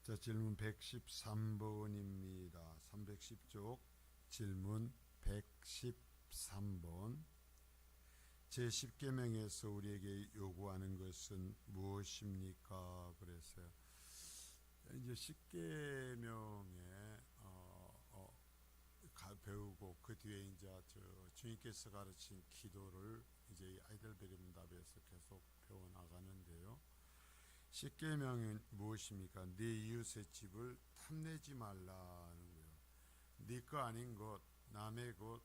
자, 질문 113번입니다. 310쪽 질문 113번. 제10계명에서 우리에게 요구하는 것은 무엇입니까? 그랬어요. 이제 10계명에 배우고 그 뒤에 이제 주님께서 가르친 기도를 이제 아이들 배림답에서 계속 배워 나가는데요. 10계명은 무엇입니까? 네 이웃의 집을 탐내지 말라는 거예요. 네 거 아닌 것, 남의 것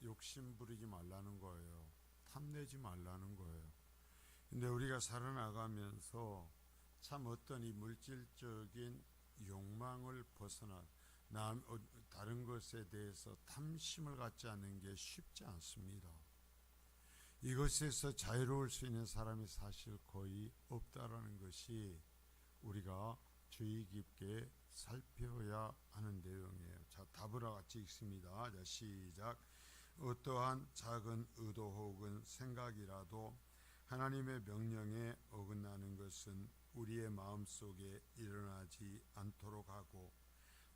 욕심 부리지 말라는 거예요. 탐내지 말라는 거예요. 근데 우리가 살아나가면서 참 어떤 이 물질적인 욕망을 벗어나 다른 것에 대해서 탐심을 갖지 않는 게 쉽지 않습니다. 이것에서 자유로울 수 있는 사람이 사실 거의 없다라는 것이 우리가 주의 깊게 살펴야 하는 내용이에요. 자, 답을 같이 읽습니다. 자, 시작. 어떠한 작은 의도 혹은 생각이라도 하나님의 명령에 어긋나는 것은 우리의 마음속에 일어나지 않도록 하고,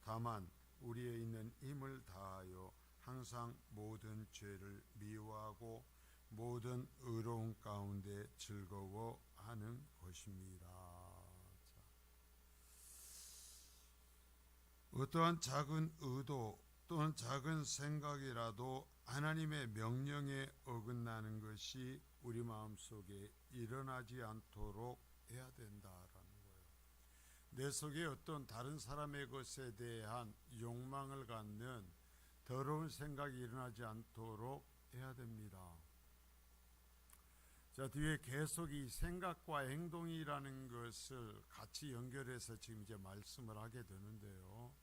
다만 우리에 있는 힘을 다하여 항상 모든 죄를 미워하고 모든 의로운 가운데 즐거워하는 것입니다. 자, 어떠한 작은 의도 또는 작은 생각이라도 하나님의 명령에 어긋나는 것이 우리 마음속에 일어나지 않도록 해야 된다라는 거예요. 내 속에 어떤 다른 사람의 것에 대한 욕망을 갖는 더러운 생각이 일어나지 않도록 해야 됩니다. 자, 뒤에 계속 이 생각과 행동이라는 것을 같이 연결해서 지금 이제 말씀을 하게 되는데요.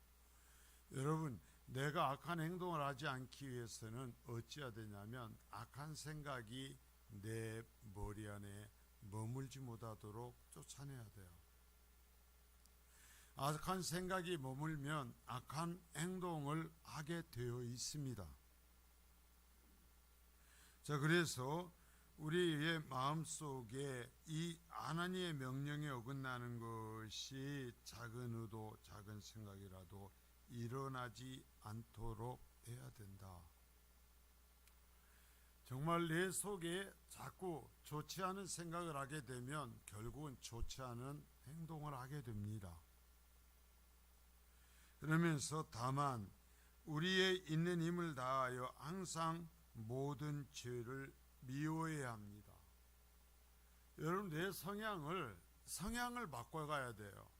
여러분, 내가 악한 행동을 하지 않기 위해서는 어찌해야 되냐면 악한 생각이 내 머리 안에 머물지 못하도록 쫓아내야 돼요. 악한 생각이 머물면 악한 행동을 하게 되어 있습니다. 자, 그래서 우리의 마음속에 이 하나님의 명령에 어긋나는 것이 작은 의도, 작은 생각이라도 일어나지 않도록 해야 된다. 정말 내 속에 자꾸 좋지 않은 생각을 하게 되면 결국은 좋지 않은 행동을 하게 됩니다. 그러면서 다만 우리의 있는 힘을 다하여 항상 모든 죄를 미워해야 합니다. 여러분, 내 성향을 바꿔가야 돼요.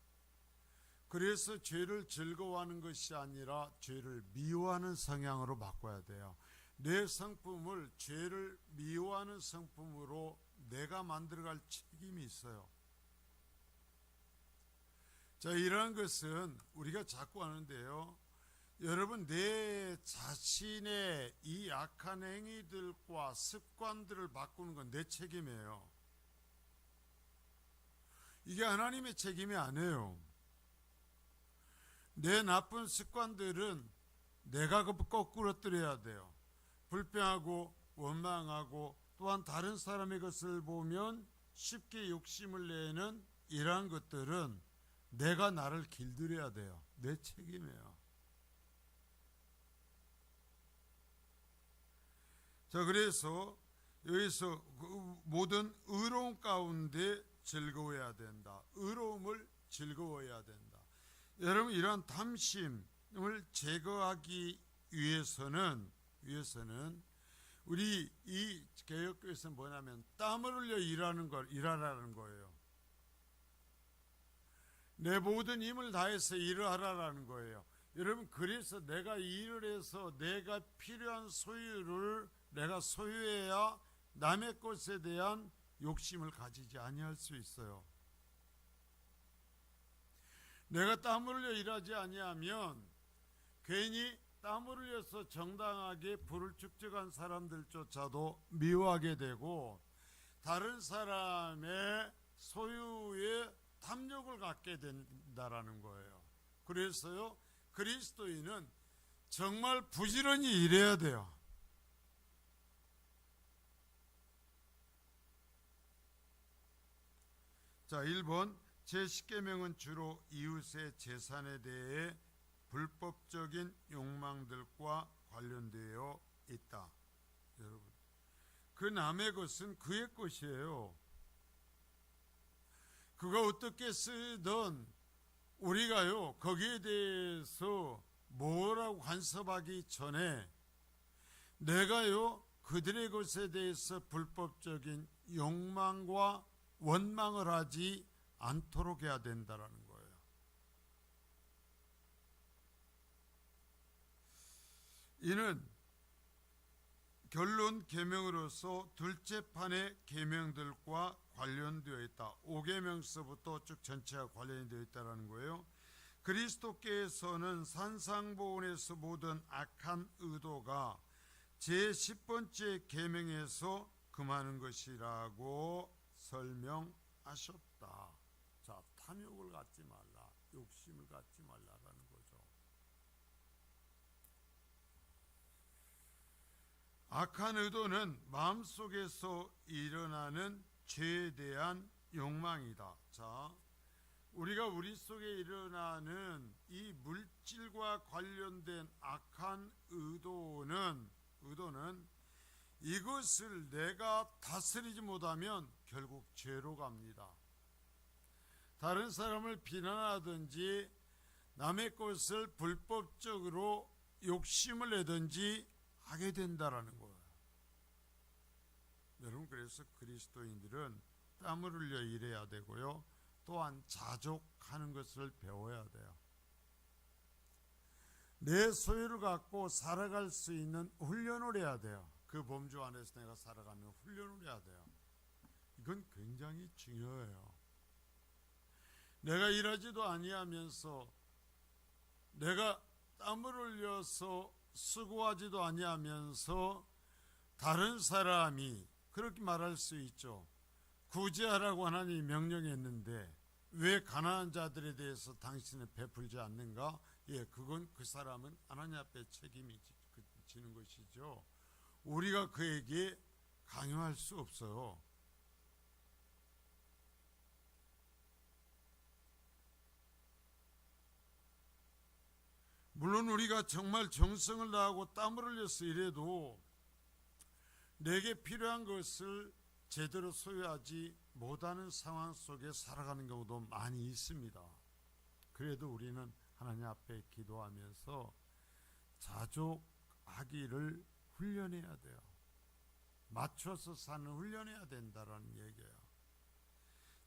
그래서 죄를 즐거워하는 것이 아니라 죄를 미워하는 성향으로 바꿔야 돼요. 내 성품을 죄를 미워하는 성품으로 내가 만들어갈 책임이 있어요. 자, 이러한 것은 우리가 자꾸 하는데요. 여러분, 내 자신의 이 악한 행위들과 습관들을 바꾸는 건 내 책임이에요. 이게 하나님의 책임이 아니에요. 내 나쁜 습관들은 내가 거꾸러뜨려야 돼요. 불평하고 원망하고 또한 다른 사람의 것을 보면 쉽게 욕심을 내는 이러한 것들은 내가 나를 길들여야 돼요. 내 책임이에요. 자, 그래서 여기서 모든 의로운 가운데 즐거워해야 된다. 의로움을 즐거워해야 된다. 여러분, 이러한 탐심을 제거하기 위해서는 우리 이 개혁교회에서는 뭐냐면 땀을 흘려 일하라는 거예요. 내 모든 힘을 다해서 일을 하라는 거예요. 여러분, 그래서 내가 일을 해서 내가 필요한 소유를 내가 소유해야 남의 것에 대한 욕심을 가지지 아니할 수 있어요. 내가 땀을 흘려 일하지 아니하면 괜히 땀을 흘려서 정당하게 부를 축적한 사람들조차도 미워하게 되고 다른 사람의 소유에 탐욕을 갖게 된다라는 거예요. 그래서요, 그리스도인은 정말 부지런히 일해야 돼요. 자, 1번 제10계명은 주로 이웃의 재산에 대해 불법적인 욕망들과 관련되어 있다. 여러분, 그 남의 것은 그의 것이에요. 그가 어떻게 쓰든 우리가요 거기에 대해서 뭐라고 간섭하기 전에 내가요 그들의 것에 대해서 불법적인 욕망과 원망을 하지 않도록 해야 된다라는 거예요. 이는 결론 계명으로서 둘째 판의 계명들과 관련되어 있다. 5계명서부터 쭉 전체와 관련이 되어 있다는 거예요. 그리스도께서는 산상보훈에서 모든 악한 의도가 제10번째 계명에서 금하는 것이라고 설명하셨다. 자, 탐욕을 갖지 말라, 욕심을 갖지 말라라는 거죠. 악한 의도는 마음속에서 일어나는 죄에 대한 욕망이다. 자, 우리가 우리 속에 일어나는 이 물질과 관련된 악한 의도는 이것을 내가 다스리지 못하면 결국 죄로 갑니다. 다른 사람을 비난하든지 남의 것을 불법적으로 욕심을 내든지 하게 된다라는 거예요. 여러분, 그래서 그리스도인들은 땀을 흘려 일해야 되고요, 또한 자족하는 것을 배워야 돼요. 내 소유를 갖고 살아갈 수 있는 훈련을 해야 돼요. 그 범주 안에서 내가 살아가는 훈련을 해야 돼요. 이건 굉장히 중요해요. 내가 일하지도 아니하면서, 내가 땀을 흘려서 수고하지도 아니하면서 다른 사람이 그렇게 말할 수 있죠. 구제하라고 하나님이 명령했는데 왜 가난한 자들에 대해서 당신은 베풀지 않는가? 예, 그건 그 사람은 하나님 앞에 책임이 지는 것이죠. 우리가 그에게 강요할 수 없어요. 물론 우리가 정말 정성을 다하고 땀을 흘려서 일해도 내게 필요한 것을 제대로 소유하지 못하는 상황 속에 살아가는 경우도 많이 있습니다. 그래도 우리는 하나님 앞에 기도하면서 자족하기를 훈련해야 돼요. 맞춰서 사는 훈련해야 된다라는 얘기예요.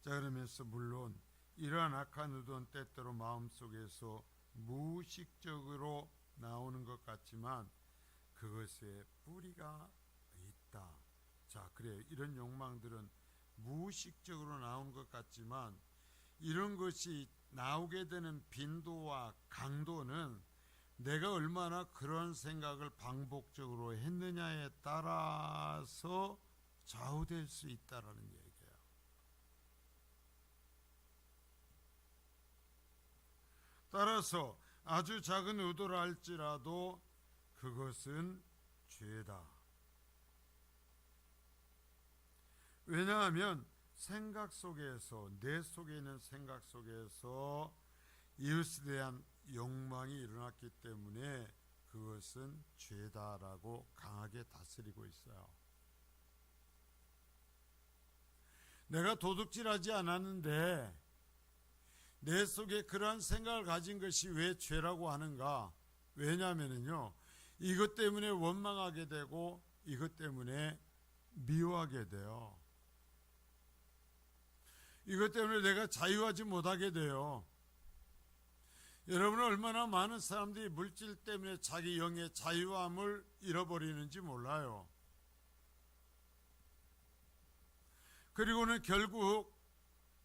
자, 그러면서 물론 이러한 악한 의도는 때때로 마음속에서 무의식적으로 나오는 것 같지만 그것에 뿌리가 있다. 자, 그래요. 이런 욕망들은 무의식적으로 나오는 것 같지만 이런 것이 나오게 되는 빈도와 강도는 내가 얼마나 그런 생각을 반복적으로 했느냐에 따라서 좌우될 수 있다라는 얘기예요. 따라서 아주 작은 의도라 할지라도 그것은 죄다. 왜냐하면 생각 속에서, 내 속에 있는 생각 속에서 이웃에 대한 욕망이 일어났기 때문에 그것은 죄다라고 강하게 다스리고 있어요. 내가 도둑질하지 않았는데 내 속에 그러한 생각을 가진 것이 왜 죄라고 하는가? 왜냐하면요, 이것 때문에 원망하게 되고 이것 때문에 미워하게 돼요. 이것 때문에 내가 자유하지 못하게 돼요. 여러분은 얼마나 많은 사람들이 물질 때문에 자기 영의 자유함을 잃어버리는지 몰라요. 그리고는 결국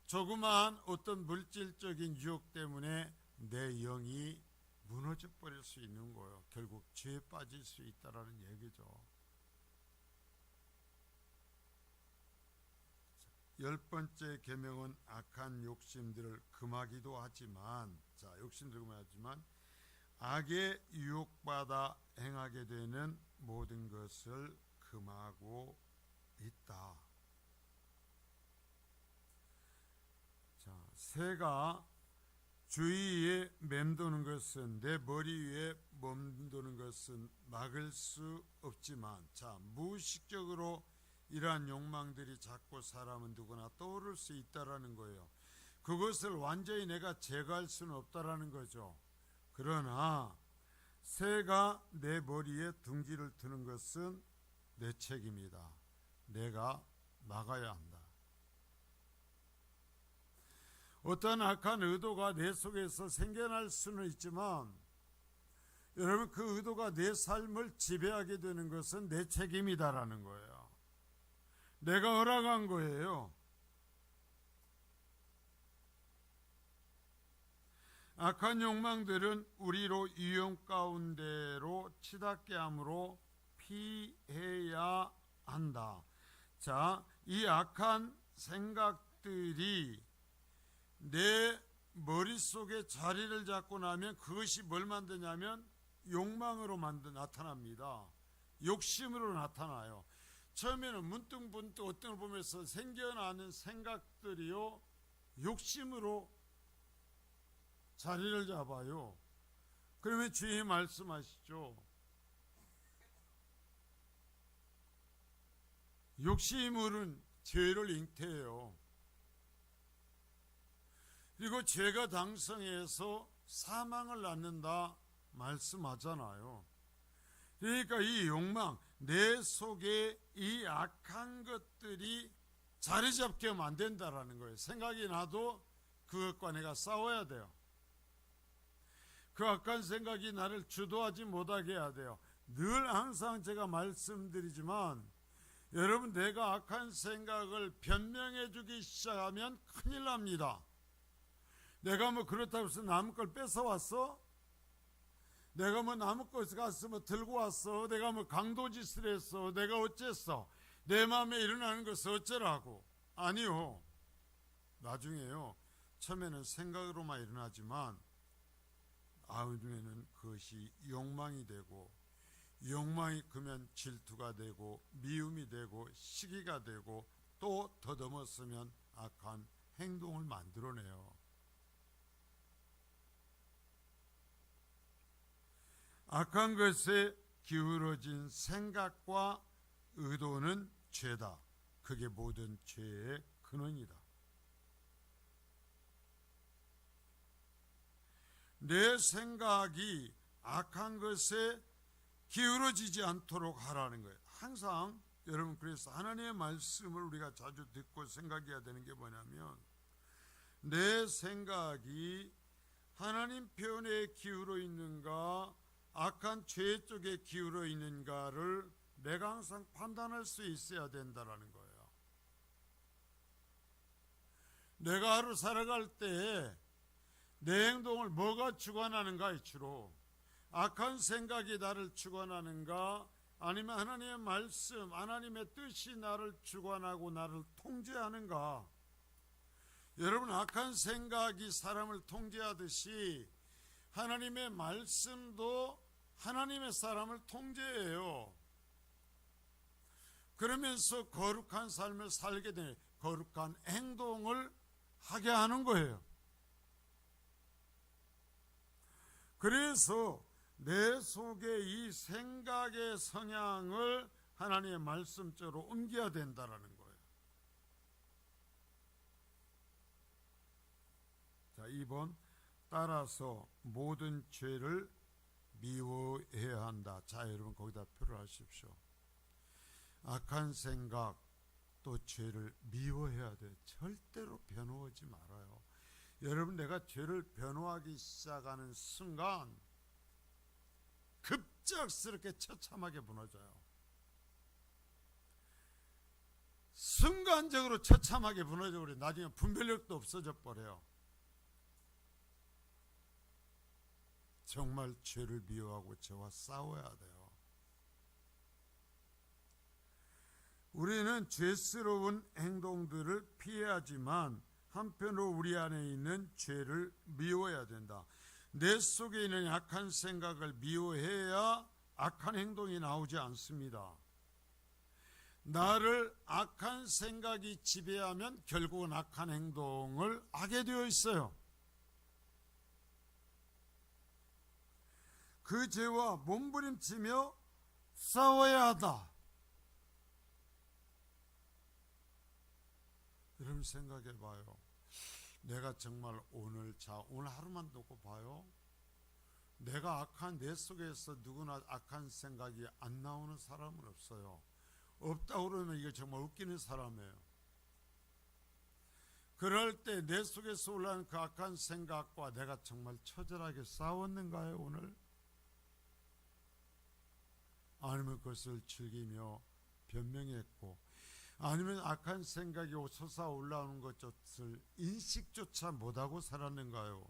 조그마한 어떤 물질적인 유혹 때문에 내 영이 무너져 버릴 수 있는 거예요. 결국 죄에 빠질 수 있다라는 얘기죠. 10번째 계명은 악한 욕심들을 금하기도 하지만, 자, 욕심들을 금하지만 악에 유혹받아 행하게 되는 모든 것을 금하고 있다. 자, 새가 주위에 맴도는 것은, 내 머리 위에 맴도는 것은 막을 수 없지만, 자, 무의식적으로 이러한 욕망들이 자꾸 사람은 누구나 떠오를 수 있다라는 거예요. 그것을 완전히 내가 제거할 수는 없다라는 거죠. 그러나 새가 내 머리에 둥지를 트는 것은 내 책임이다. 내가 막아야 한다. 어떤 악한 의도가 내 속에서 생겨날 수는 있지만, 여러분, 그 의도가 내 삶을 지배하게 되는 것은 내 책임이다라는 거예요. 내가 허락한 거예요. 악한 욕망들은 우리로 유형 가운데로 치닫게 함으로 피해야 한다. 자, 이 악한 생각들이 내 머릿속에 자리를 잡고 나면 그것이 뭘 만드냐면 욕망으로 나타납니다. 욕심으로 나타나요. 처음에는 문득문득 어떤 걸 보면서 생겨나는 생각들이요, 욕심으로 자리를 잡아요. 그러면 주님이 말씀하시죠. 욕심으로는 죄를 잉태해요. 그리고 죄가 당성해서 사망을 낳는다 말씀하잖아요. 그러니까 이 욕망, 내 속에 이 악한 것들이 자리 잡게 하면 안 된다라는 거예요. 생각이 나도 그것과 내가 싸워야 돼요. 그 악한 생각이 나를 주도하지 못하게 해야 돼요. 늘 항상 제가 말씀드리지만, 여러분, 내가 악한 생각을 변명해 주기 시작하면 큰일 납니다. 내가 뭐 그렇다고 해서 남의 걸 뺏어왔어? 내가 뭐 남의 것을 가서 뭐 들고 왔어? 내가 뭐 강도짓을 했어? 내가 어쨌어? 내 마음에 일어나는 것을 어쩌라고? 아니요. 나중에요, 처음에는 생각으로만 일어나지만 나중에는 그것이 욕망이 되고, 욕망이 크면 질투가 되고, 미움이 되고, 시기가 되고, 또 더듬었으면 악한 행동을 만들어내요. 악한 것에 기울어진 생각과 의도는 죄다. 그게 모든 죄의 근원이다. 내 생각이 악한 것에 기울어지지 않도록 하라는 거예요. 항상 여러분, 그래서 하나님의 말씀을 우리가 자주 듣고 생각해야 되는 게 뭐냐면, 내 생각이 하나님 편에 기울어 있는가, 악한 죄 쪽에 기울어 있는가를 내가 항상 판단할 수 있어야 된다는 거예요. 내가 하루 살아갈 때 내 행동을 뭐가 주관하는가, 주로 악한 생각이 나를 주관하는가, 아니면 하나님의 말씀, 하나님의 뜻이 나를 주관하고 나를 통제하는가. 여러분, 악한 생각이 사람을 통제하듯이 하나님의 말씀도 하나님의 사람을 통제해요. 그러면서 거룩한 삶을 살게 되는, 거룩한 행동을 하게 하는 거예요. 그래서 내 속에 이 생각의 성향을 하나님의 말씀대로 옮겨야 된다는 거예요. 자, 2번, 따라서 모든 죄를 미워해야 한다. 자, 여러분, 거기다 표를 하십시오. 악한 생각, 또 죄를 미워해야 돼요. 절대로 변호하지 말아요. 여러분, 내가 죄를 변호하기 시작하는 순간 급작스럽게 처참하게 무너져요. 순간적으로 처참하게 무너져버려요. 나중에 분별력도 없어져 버려요. 정말 죄를 미워하고 죄와 싸워야 돼요. 우리는 죄스러운 행동들을 피해야지만 한편으로 우리 안에 있는 죄를 미워해야 된다. 내 속에 있는 악한 생각을 미워해야 악한 행동이 나오지 않습니다. 나를 악한 생각이 지배하면 결국은 악한 행동을 하게 되어 있어요. 그 죄와 몸부림치며 싸워야 하다. 여러분 생각해 봐요. 내가 정말 오늘 하루만 놓고 봐요. 내가 악한 내 속에서 누구나 악한 생각이 안 나오는 사람은 없어요. 없다고 그러면 이게 정말 웃기는 사람이에요. 그럴 때 내 속에서 올라오는 그 악한 생각과 내가 정말 처절하게 싸웠는가요 오늘? 아니면 그것을 즐기며 변명했고, 아니면 악한 생각이 솟아 올라오는 것을 인식조차 못하고 살았는가요?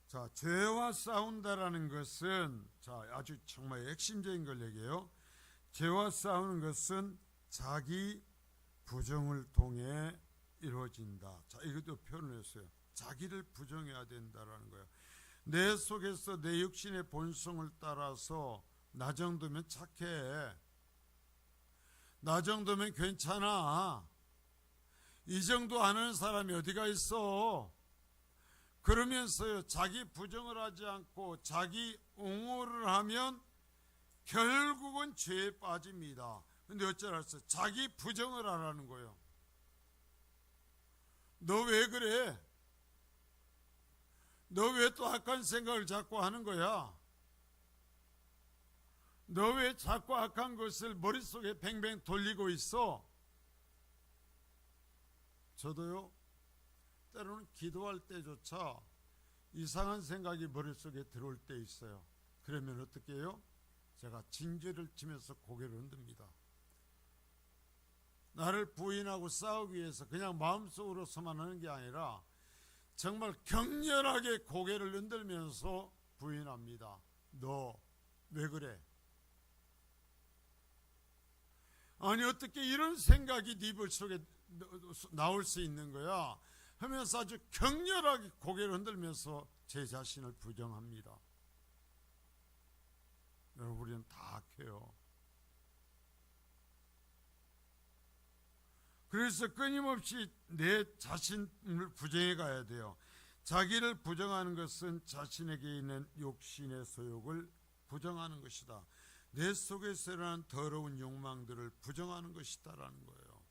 자, 죄와 싸운다라는 것은, 아주 정말 핵심적인 걸 얘기해요. 죄와 싸우는 것은 자기 부정을 통해 이루어진다. 자, 이것도 표현을 했어요. 자기를 부정해야 된다라는 거예요. 내 속에서 내 육신의 본성을 따라서 나 정도면 착해, 나 정도면 괜찮아, 이 정도 아는 사람이 어디가 있어, 그러면서요 자기 부정을 하지 않고 자기 옹호를 하면 결국은 죄에 빠집니다. 근데 어찌 알았어요? 자기 부정을 하라는 거예요. 너 왜 그래? 너 왜 또 악한 생각을 자꾸 하는 거야? 너 왜 자꾸 악한 것을 머릿속에 뱅뱅 돌리고 있어? 저도요, 때로는 기도할 때조차 이상한 생각이 머릿속에 들어올 때 있어요. 그러면 어떻게 해요? 제가 징조를 치면서 고개를 흔듭니다. 나를 부인하고 싸우기 위해서 그냥 마음속으로서만 하는 게 아니라 정말 격렬하게 고개를 흔들면서 부인합니다. 너 왜 그래? 아니 어떻게 이런 생각이 네 머릿속에 나올 수 있는 거야? 하면서 아주 격렬하게 고개를 흔들면서 제 자신을 부정합니다. 여러분, 우리는 다 악해요. 그래서 끊임없이 내 자신을 부정해 가야 돼요. 자기를 부정하는 것은 자신에게 있는 욕심의 소욕을 부정하는 것이다. 내 속에서 일어난 더러운 욕망들을 부정하는 것이다라는 거예요.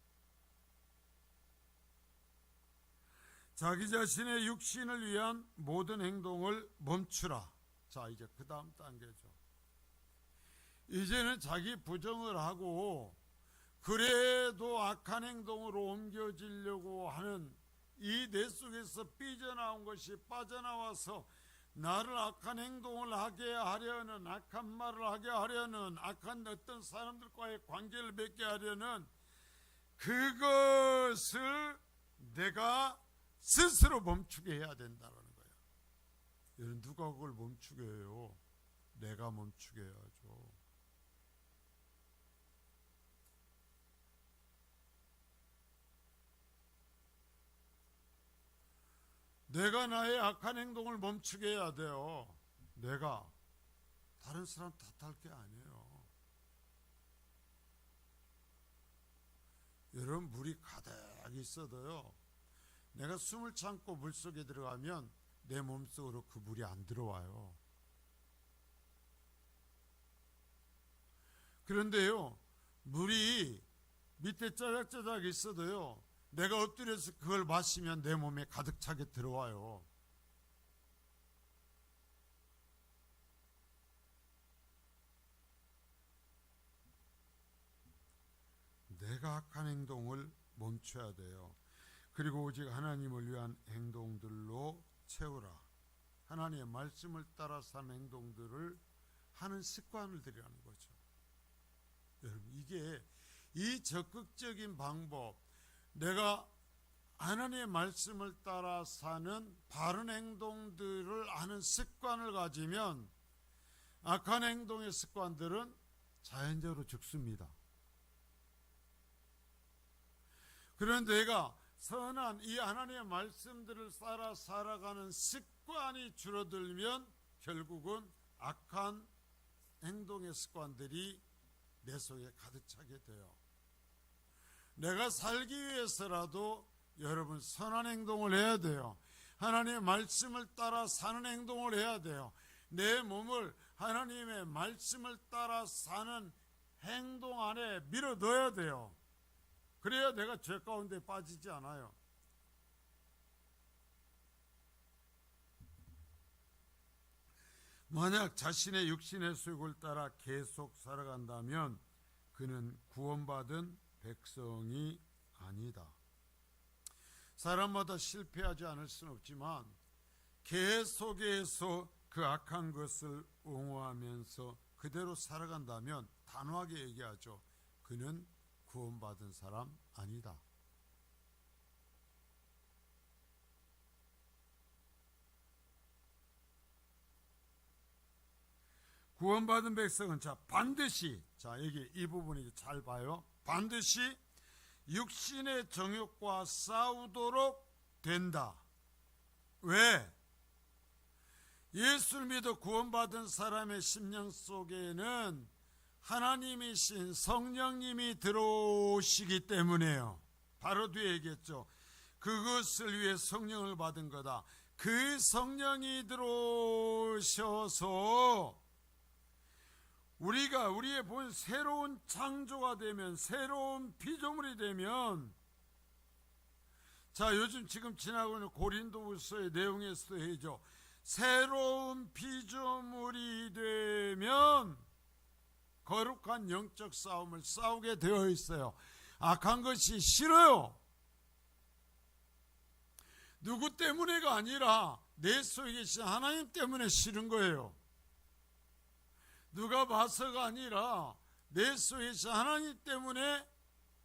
자기 자신의 육신을 위한 모든 행동을 멈추라. 자, 이제 그 다음 단계죠. 이제는 자기 부정을 하고 그래도 악한 행동으로 옮겨지려고 하는 이 내 속에서 삐져나온 것이 빠져나와서 나를 악한 행동을 하게 하려는, 악한 말을 하게 하려는, 악한 어떤 사람들과의 관계를 맺게 하려는 그것을 내가 스스로 멈추게 해야 된다는 거예요. 여러분, 누가 그걸 멈추게 해요? 내가 멈추게 해야죠. 내가 나의 악한 행동을 멈추게 해야 돼요. 내가 다른 사람 탓할 게 아니에요. 여러분, 물이 가득 있어도요, 내가 숨을 참고 물속에 들어가면 내 몸속으로 그 물이 안 들어와요. 그런데요, 물이 밑에 짜작짜작 있어도요, 내가 엎드려서 그걸 마시면 내 몸에 가득 차게 들어와요. 내가 악한 행동을 멈춰야 돼요. 그리고 오직 하나님을 위한 행동들로 채우라. 하나님의 말씀을 따라 사는 행동들을 하는 습관을 들이라는 거죠. 여러분, 이게 이 적극적인 방법, 내가 하나님의 말씀을 따라 사는 바른 행동들을 하는 습관을 가지면 악한 행동의 습관들은 자연적으로 죽습니다. 그런데 내가 선한 이 하나님의 말씀들을 따라 살아가는 습관이 줄어들면 결국은 악한 행동의 습관들이 내 속에 가득 차게 돼요. 내가 살기 위해서라도 여러분 선한 행동을 해야 돼요. 하나님의 말씀을 따라 사는 행동을 해야 돼요. 내 몸을 하나님의 말씀을 따라 사는 행동 안에 밀어 넣어야 돼요. 그래야 내가 죄 가운데 빠지지 않아요. 만약 자신의 육신의 수욕을 따라 계속 살아간다면 그는 구원받은 백성이 아니다. 사람마다 실패하지 않을 수는 없지만 계속해서 그 악한 것을 옹호하면서 그대로 살아간다면 단호하게 얘기하죠. 그는 구원받은 사람 아니다. 구원받은 백성은 반드시 여기 이 부분이 잘 봐요. 반드시 육신의 정욕과 싸우도록 된다. 왜? 예수를 믿어 구원받은 사람의 심령 속에는 하나님이신 성령님이 들어오시기 때문에요. 바로 뒤에 얘기했죠. 그것을 위해 성령을 받은 거다. 그 성령이 들어오셔서 우리가 우리의 본 새로운 창조가 되면, 새로운 피조물이 되면, 요즘 지금 지나고 있는 고린도후서의 내용에서도 해죠. 새로운 피조물이 되면 거룩한 영적 싸움을 싸우게 되어 있어요. 악한 것이 싫어요. 누구 때문에가 아니라 내 속에 계신 하나님 때문에 싫은 거예요. 누가 봐서가 아니라 내 속에 계신 하나님 때문에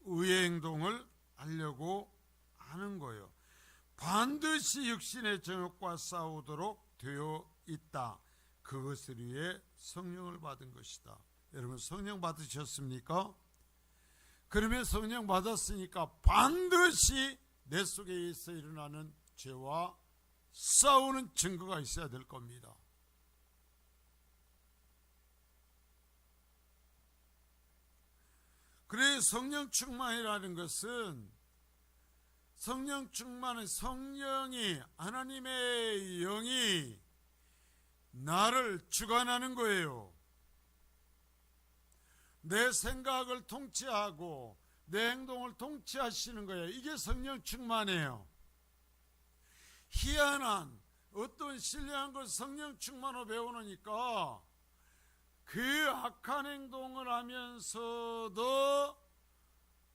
의의 행동을 하려고 하는 거예요. 반드시 육신의 정욕과 싸우도록 되어 있다. 그것을 위해 성령을 받은 것이다. 여러분 성령 받으셨습니까? 그러면 성령 받았으니까 반드시 내 속에 있어 일어나는 죄와 싸우는 증거가 있어야 될 겁니다. 그래 성령 충만이라는 것은 성령 충만은 성령이 하나님의 영이 나를 주관하는 거예요. 내 생각을 통치하고 내 행동을 통치하시는 거예요. 이게 성령 충만이에요. 희한한 어떤 신뢰한 걸 성령 충만으로 배우니까 그 악한 행동을 하면서도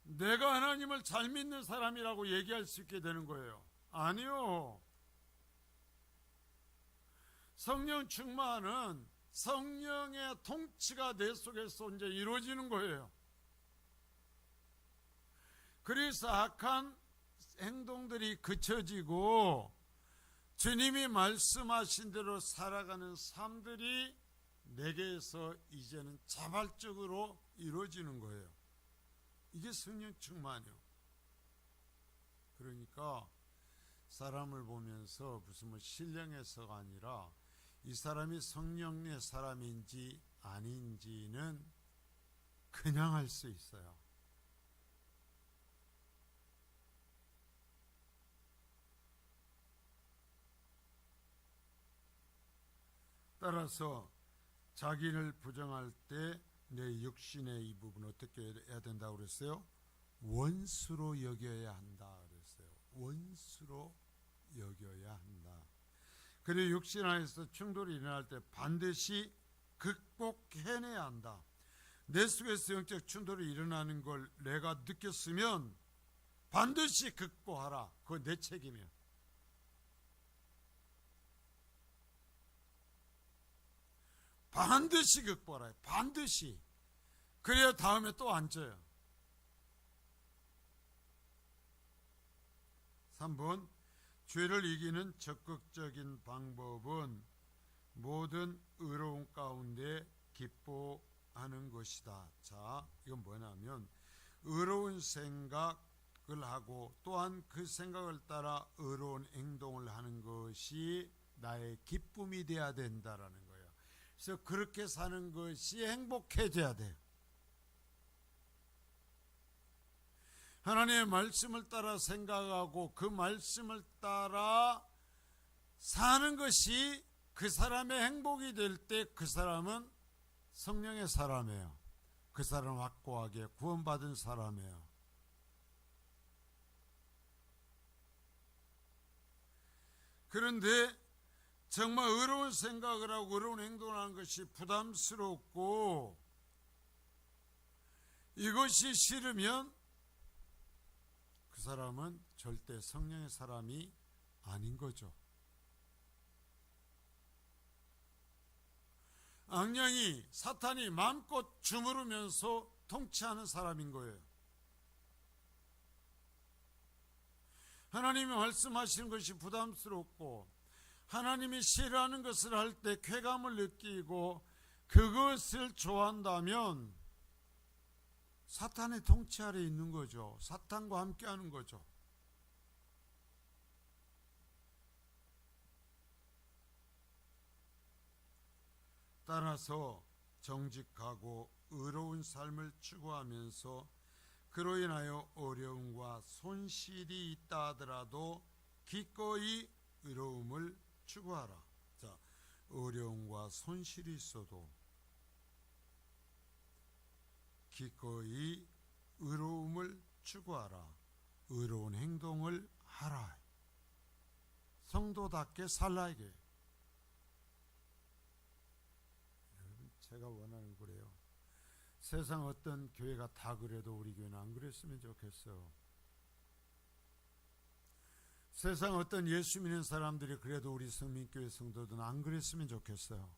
내가 하나님을 잘 믿는 사람이라고 얘기할 수 있게 되는 거예요. 아니요. 성령 충만은 성령의 통치가 내 속에서 이제 이루어지는 거예요. 그래서 악한 행동들이 그쳐지고 주님이 말씀하신 대로 살아가는 삶들이 내게서 이제는 자발적으로 이루어지는 거예요. 이게 성령 충만이요. 그러니까 사람을 보면서 무슨 신령해서가 아니라 이 사람이 성령의 사람인지 아닌지는 그냥 알 수 있어요. 따라서 자기를 부정할 때 내 육신의 이 부분 어떻게 해야 된다고 그랬어요? 원수로 여겨야 한다 그랬어요. 원수로 여겨야 한다. 그리고 육신 안에서 충돌이 일어날 때 반드시 극복해내야 한다. 내 속에서 영적 충돌이 일어나는 걸 내가 느꼈으면 반드시 극복하라. 그건 내 책임이야. 반드시 극복하라. 반드시. 그래야 다음에 또 안 져요. 3번 죄를 이기는 적극적인 방법은 모든 의로운 가운데 기뻐하는 것이다. 자, 이건 뭐냐면 의로운 생각을 하고 또한 그 생각을 따라 의로운 행동을 하는 것이 나의 기쁨이 되어야 된다라는 거예요. 그래서 그렇게 사는 것이 행복해져야 돼요. 하나님의 말씀을 따라 생각하고 그 말씀을 따라 사는 것이 그 사람의 행복이 될 때 그 사람은 성령의 사람이에요. 그 사람은 확고하게 구원받은 사람이에요. 그런데 정말 의로운 생각을 하고 의로운 행동을 하는 것이 부담스럽고 이것이 싫으면 그 사람은 절대 성령의 사람이 아닌 거죠. 악령이 사탄이 마음껏 주무르면서 통치하는 사람인 거예요. 하나님이 말씀하시는 것이 부담스럽고 하나님이 싫어하는 것을 할 때 쾌감을 느끼고 그것을 좋아한다면 사탄의 통치 아래 있는 거죠. 사탄과 함께하는 거죠. 따라서 정직하고 의로운 삶을 추구하면서 그로 인하여 어려움과 손실이 있다 하더라도 기꺼이 의로움을 추구하라. 자, 어려움과 손실이 있어도 기꺼이 의로움을 추구하라. 의로운 행동을 하라. 성도답게 살라 이게. 제가 원하는 거래요. 세상 어떤 교회가 다 그래도 우리 교회는 안 그랬으면 좋겠어요. 세상 어떤 예수 믿는 사람들이 그래도 우리 성민교회 성도들은 안 그랬으면 좋겠어요.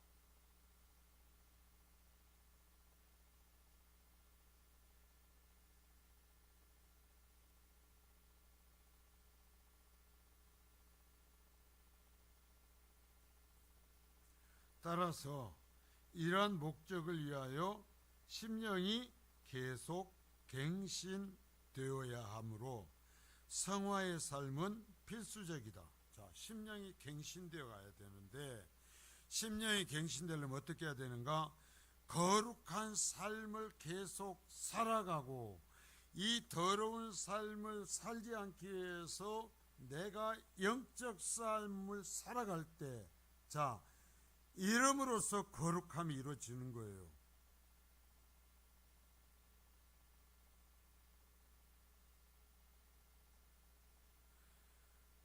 따라서 이러한 목적을 위하여 심령이 계속 갱신되어야 하므로 성화의 삶은 필수적이다. 자, 심령이 갱신되어 가야 되는데 심령이 갱신되려면 어떻게 해야 되는가? 거룩한 삶을 계속 살아가고 이 더러운 삶을 살지 않기 위해서 내가 영적 삶을 살아갈 때 자, 이름으로써 거룩함이 이루어지는 거예요.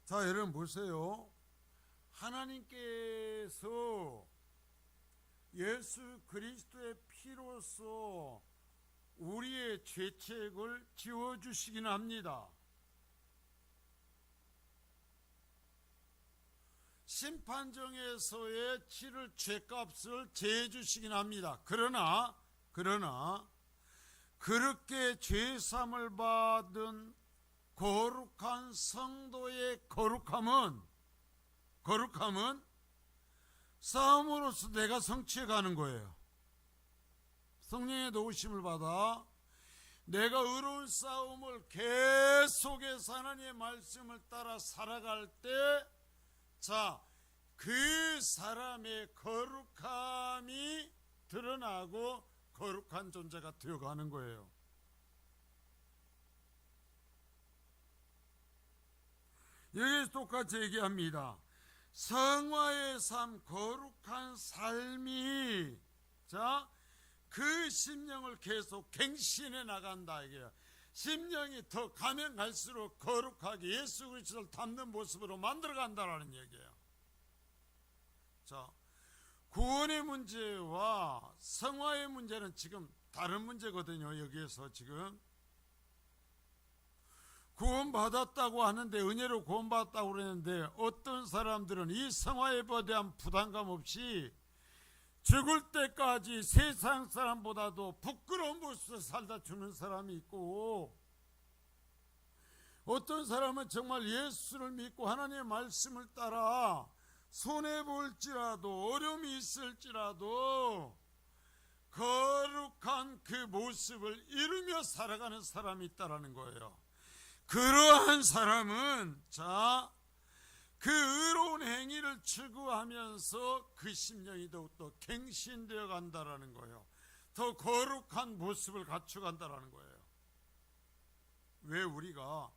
자, 여러분 보세요. 하나님께서 예수 그리스도의 피로써 우리의 죄책을 지워주시긴 합니다. 심판정에서의 치를 죄값을 제해주시긴 합니다. 그러나 그렇게 죄삼을 받은 거룩한 성도의 거룩함은 싸움으로서 내가 성취해 가는 거예요. 성령의 도우심을 받아 내가 의로운 싸움을 계속해서 하나님의 말씀을 따라 살아갈 때 자, 그 사람의 거룩함이 드러나고 거룩한 존재가 되어가는 거예요. 여기서 똑같이 얘기합니다. 성화의 삶, 거룩한 삶이 자, 그 심령을 계속 갱신해 나간다 이게요. 심령이 더 가면 갈수록 거룩하게 예수 그리스도를 닮는 모습으로 만들어 간다라는 얘기예요. 자, 구원의 문제와 성화의 문제는 지금 다른 문제거든요. 여기에서 지금 구원받았다고 하는데 은혜로 구원받았다고 그러는데 어떤 사람들은 이 성화에 대한 부담감 없이 죽을 때까지 세상 사람보다도 부끄러운 모습을 살다 주는 사람이 있고 어떤 사람은 정말 예수를 믿고 하나님의 말씀을 따라 손해볼지라도 어려움이 있을지라도 거룩한 그 모습을 이루며 살아가는 사람이 있다라는 거예요. 그러한 사람은 그 의로운 행위를 추구하면서 그 심령이 더욱더 갱신되어 간다라는 거예요. 더 거룩한 모습을 갖춰간다라는 거예요. 왜 우리가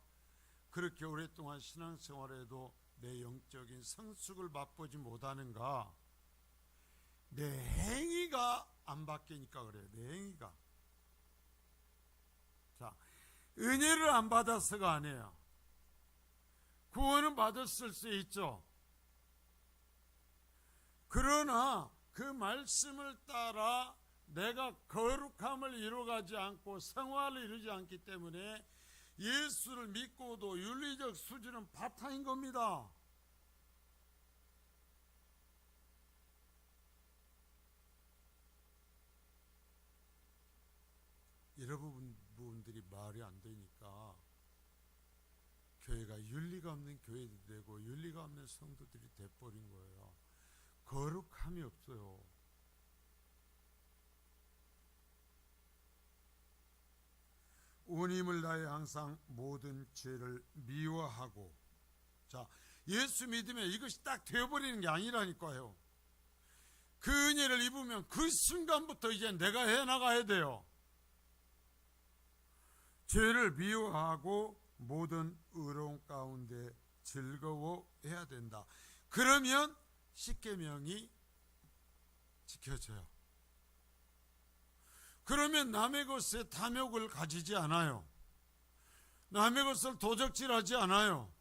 그렇게 오랫동안 신앙생활에도 내 영적인 성숙을 맛보지 못하는가? 내 행위가 안 바뀌니까 그래요. 내 행위가. 자, 은혜를 안 받아서가 아니에요. 구원은 받았을 수 있죠. 그러나 그 말씀을 따라 내가 거룩함을 이루어가지 않고 성화를 이루지 않기 때문에 예수를 믿고도 윤리적 수준은 바탕인 겁니다. 여러분 분들이 말이 안 되니까 교회가 윤리가 없는 교회들이 되고 윤리가 없는 성도들이 돼버린 거예요. 거룩함이 없어요. 온 힘을 다해 항상 모든 죄를 미워하고, 자, 예수 믿으면 이것이 딱 되어버리는 게 아니라니까요. 그 은혜를 입으면 그 순간부터 이제 내가 해나가야 돼요. 죄를 미워하고 모든 의로운 가운데 즐거워해야 된다. 그러면 십계명이 지켜져요. 그러면 남의 것에 탐욕을 가지지 않아요. 남의 것을 도적질하지 않아요.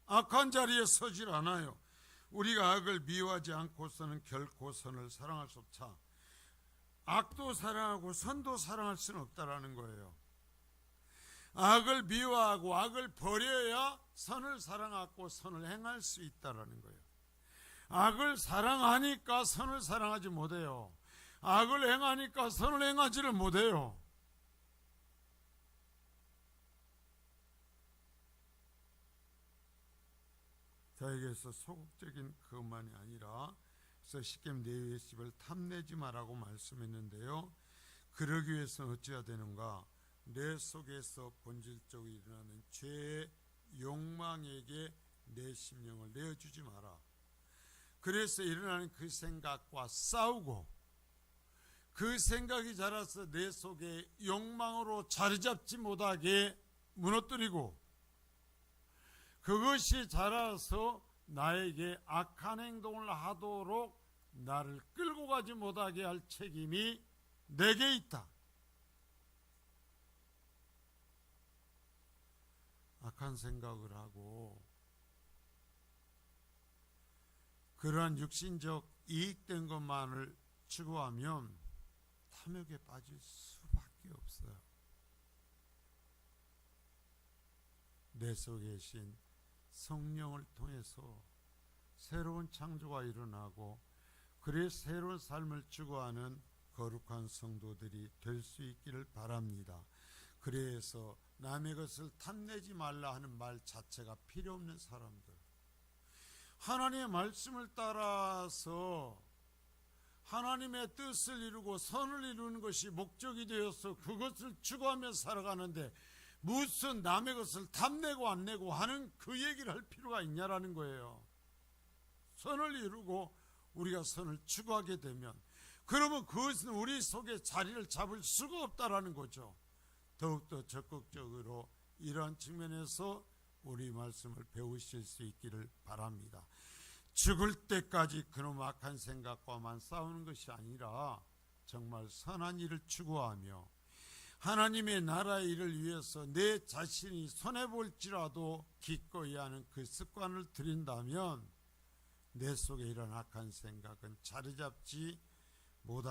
악한 자리에 서질 않아요. 우리가 악을 미워하지 않고서는 결코 선을 사랑할 수 없다. 악도 사랑하고 선도 사랑할 수는 없다라는 거예요. 악을 미워하고 악을 버려야 선을 사랑하고 선을 행할 수 있다라는 거예요. 악을 사랑하니까 선을 사랑하지 못해요. 악을 행하니까 선을 행하지를 못해요. 저에게서 소극적인 그것만이 아니라 그래서 시kem 내 집을 탐내지 마라고 말씀했는데요. 그러기 위해서는 어찌해야 되는가? 내 속에서 본질적으로 일어나는 죄의 욕망에게 내 심령을 내어주지 마라. 그래서 일어나는 그 생각과 싸우고 그 생각이 자라서 내 속에 욕망으로 자리 잡지 못하게 무너뜨리고 그것이 자라서 나에게 악한 행동을 하도록 나를 끌고 가지 못하게 할 책임이 내게 있다. 악한 생각을 하고 그러한 육신적 이익된 것만을 추구하면 탐욕에 빠질 수밖에 없어요. 내 속에 계신 성령을 통해서 새로운 창조가 일어나고 그래서 새로운 삶을 추구하는 거룩한 성도들이 될 수 있기를 바랍니다. 그래서 남의 것을 탐내지 말라 하는 말 자체가 필요 없는 사람들, 하나님의 말씀을 따라서 하나님의 뜻을 이루고 선을 이루는 것이 목적이 되어서 그것을 추구하며 살아가는데 무슨 남의 것을 탐내고 안 내고 하는 그 얘기를 할 필요가 있냐라는 거예요. 선을 이루고 우리가 선을 추구하게 되면 그러면 그것은 우리 속에 자리를 잡을 수가 없다라는 거죠. 더욱더 적극적으로 이러한 측면에서 우리 말씀을 배우실 수 있기를 바랍니다. 죽을 때까지 그놈 악한 생각과만 싸우는 것이 아니라 정말 선한 일을 추구하며 하나님의 나라의 일을 위해서 내 자신이 손해볼지라도 기꺼이 하는 그 습관을 들인다면 내 속에 이런 악한 생각은 자리 잡지 못하게